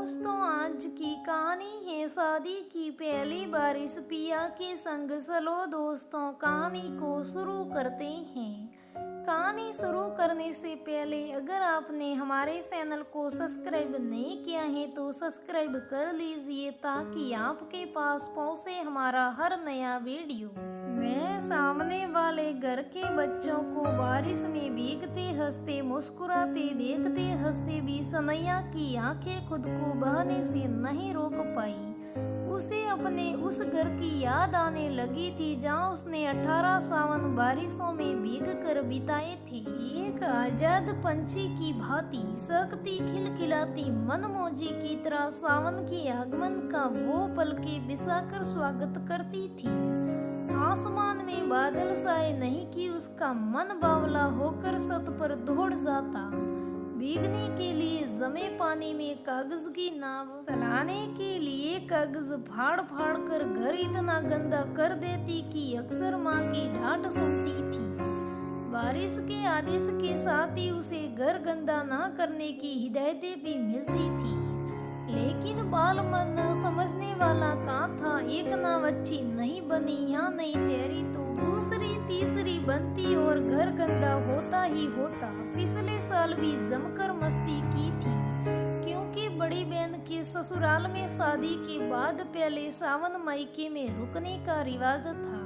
दोस्तों, आज की कहानी है शादी की पहली बारिश पिया के संग। चलो दोस्तों, कहानी को शुरू करते हैं। कहानी शुरू करने से पहले अगर आपने हमारे चैनल को सब्सक्राइब नहीं किया है तो सब्सक्राइब कर लीजिए ताकि आपके पास पहुंचे हमारा हर नया वीडियो। मैं सामने वाले घर के बच्चों को बारिश में भीगते हंसते मुस्कुराते देखते हंसते भी सनैया की आंखें खुद को बहाने से नहीं रोक पाई। उसे अपने उस घर की याद आने लगी थी जहाँ उसने 18 सावन बारिशों में भीग कर बिताए थे। एक आजाद पंछी की भांति सकती खिलखिलाती मनमौजी की तरह सावन के आगमन का वो पल के बिसाकर स्वागत करती थी। आसमान में बादल साए नहीं कि उसका मन बावला होकर छत पर दौड़ जाता। भीगने के लिए जमे पानी में कागज की नाव चलाने के लिए कागज फाड़ फाड़ कर घर इतना गंदा कर देती कि अक्सर माँ की डांट सुनती थी। बारिश के आदेश के साथ ही उसे घर गंदा ना करने की हिदायतें भी मिलती थी, लेकिन बाल मन समझने वाला कहाँ था। एक नाव अच्छी नहीं बनी या नहीं तैरी तो दूसरी तीसरी बनती और घर गंदा होता ही होता। पिछले साल भी जमकर मस्ती की थी, क्योंकि बड़ी बहन के ससुराल में शादी के बाद पहले सावन मायके में रुकने का रिवाज था।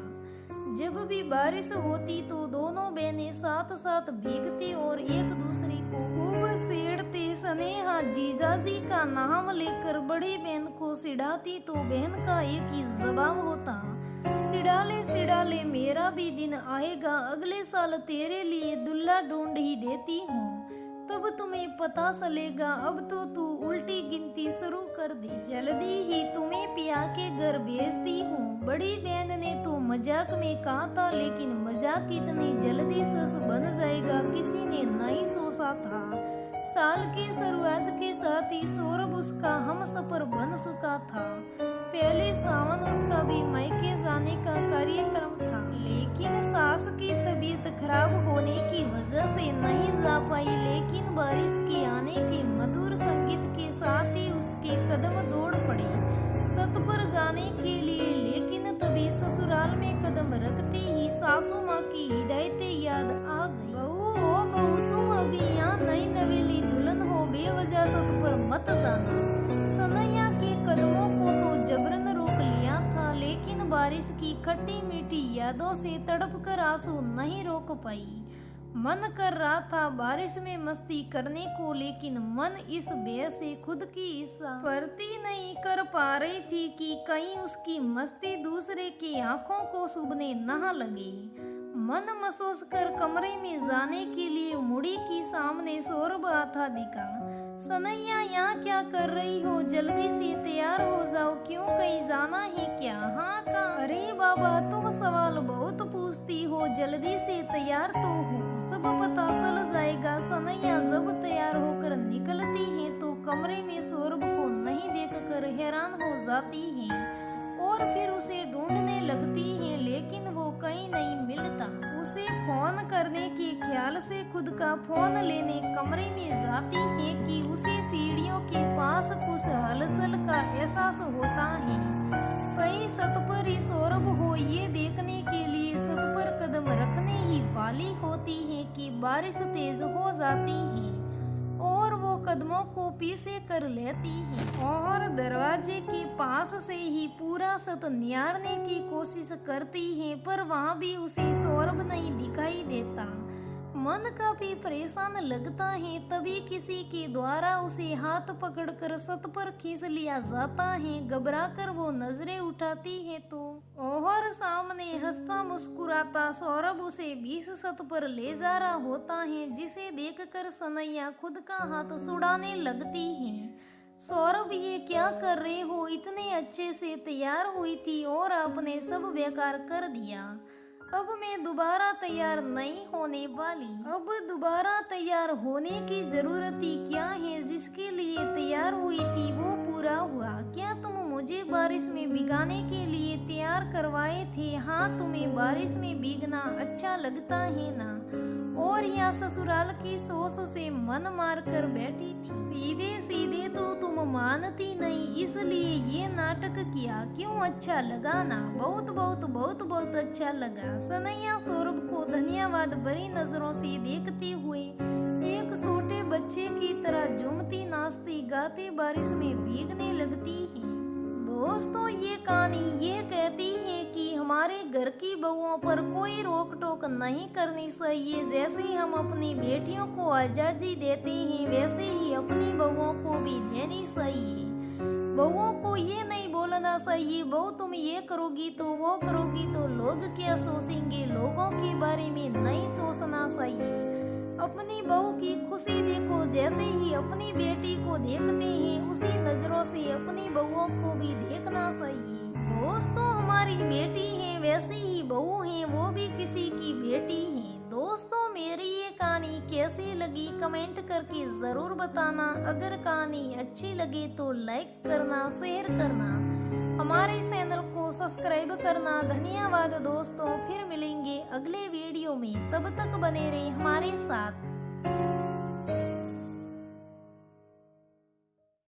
जब भी बारिश होती तो दोनों बहनें साथ साथ भीगती और एक दूसरे को खूब छेड़ते। स्नेहा जीजाजी का नाम लेकर बड़ी बहन को चिढ़ाती तो बहन का एक ही जवाब होता, चिढ़ा ले मेरा भी दिन आएगा, अगले साल तेरे लिए दुल्हा ढूंढ ही देती हूँ, तब तुम्हें पता चलेगा। अब तो तू उल्टी गिनती शुरू कर दे, जल्दी ही तुम्हें पिया के घर भेजती हूँ। बड़ी बहन ने तो मजाक में कहा था, लेकिन मजाक इतनी जल्दी सच बन जाएगा किसी ने नहीं सोचा था। साल की शुरुआत के साथ ही सौरभ उसका हमसफर बन चुका था। पहले सावन उसका भी मायके जाने का कार्यक्रम था, लेकिन सास की तबीयत खराब होने की वजह से नहीं जा पाई। लेकिन बारिश के आने के मधुर संगीत के साथ ही उसके कदम दौड़ पड़े छत पर जाने के लिए। लेकिन तभी ससुराल में कदम रखते ही सासू माँ की हिदायतें याद आ गई। बहू तुम अभी यहाँ नई नवेली दुल्हन हो, बेवजह छत पर मत जाना। सनैया के कदमों को तो जबरन रोक लिया था, लेकिन बारिश की खट्टी मीठी यादों से तड़प कर आंसू नहीं रोक पाई। मन कर रहा था बारिश में मस्ती करने को, लेकिन मन इस भय से खुद की इच्छा पूर्ति नहीं कर पा रही थी कि कहीं उसकी मस्ती दूसरे की आंखों को चुभने न लगे। मन महसूस कर कमरे में जाने के लिए मुड़ी की सामने सौरभ आता दिखा। सनैया यहाँ क्या कर रही हो, जल्दी से तैयार हो जाओ, क्यों कहीं जाना है क्या? हाँ का। अरे बाबा तुम सवाल बहुत पूछती हो, जल्दी से तैयार तो हो, सब पता चल जाएगा। सनैया जब तैयार होकर निकलती है तो कमरे में सौरभ को नहीं देखकर हैरान हो जाती है और फिर उसे ढूंढने लगती है, लेकिन वो कहीं नहीं मिलता। उसे फोन करने के ख्याल से खुद का फोन लेने कमरे में जाती है कि उसे सीढ़ियों के पास कुछ हलचल का एहसास होता है। कहीं छत पर ही सौरभ हो, ये देखने के लिए छत पर कदम रखने ही वाली होती है कि बारिश तेज हो जाती है और वो कदमों को पीछे कर लेती है और दरवाजे के पास से ही पूरा छत निहारने की कोशिश करती है, पर वहाँ भी उसे सौरभ नहीं दिखाई देता। मन काफी परेशान लगता है। तभी किसी के द्वारा उसे हाथ पकड़कर छत पर खींच लिया जाता है। घबराकर वो नजरें उठाती है तो और सामने हंसता मुस्कुराता सौरभ उसे 20 छत पर ले जा रहा होता है, जिसे देखकर सनैया खुद का हाथ छुड़ाने लगती है। सौरभ ये क्या कर रहे हो, इतने अच्छे से तैयार हुई थी और आपने सब बेकार कर दिया। अब मैं दोबारा तैयार नहीं होने वाली। अब दोबारा तैयार होने की जरूरत ही क्या है, जिसके लिए तैयार हुई थी वो पूरा हुआ। क्या तुम मुझे बारिश में भिगाने के लिए तैयार करवाए थे? हाँ, तुम्हें बारिश में भीगना अच्छा लगता है ना? और यहाँ ससुराल की सोच से मन मार कर बैठी थी। सीधे सीधे तो तुम मानती नहीं, इसलिए ये नाटक किया। क्यों अच्छा लगा ना? बहुत बहुत बहुत बहुत अच्छा लगा। सनैया सौरभ को धन्यवाद भरी नजरों से देखते हुए एक छोटे बच्चे की तरह झूमती नाचती गाती बारिश में भीगने लगती है। दोस्तों, ये कहानी ये कहती है कि हमारे घर की बहुओं पर कोई रोक टोक नहीं करनी चाहिए। जैसे हम अपनी बेटियों को आज़ादी देते हैं, वैसे ही अपनी बहुओं को भी देनी चाहिए। बहुओं को ये नहीं बोलना चाहिए, बहू तुम ये करोगी तो वो करोगी तो लोग क्या सोचेंगे। लोगों के बारे में नहीं सोचना चाहिए। अपनी बहू की खुशी देखो, जैसे ही अपनी बेटी को देखते हैं उसी नजरों से अपनी बहुओं को भी देखना चाहिए। दोस्तों, हमारी बेटी है वैसे ही बहू है वो भी किसी की बेटी है। दोस्तों, मेरी ये कहानी कैसी लगी कमेंट करके जरूर बताना। अगर कहानी अच्छी लगे तो लाइक करना, शेयर करना, हमारे चैनल को सब्सक्राइब करना। धन्यवाद दोस्तों, फिर मिलेंगे अगले वीडियो में, तब तक बने रहे हमारे साथ।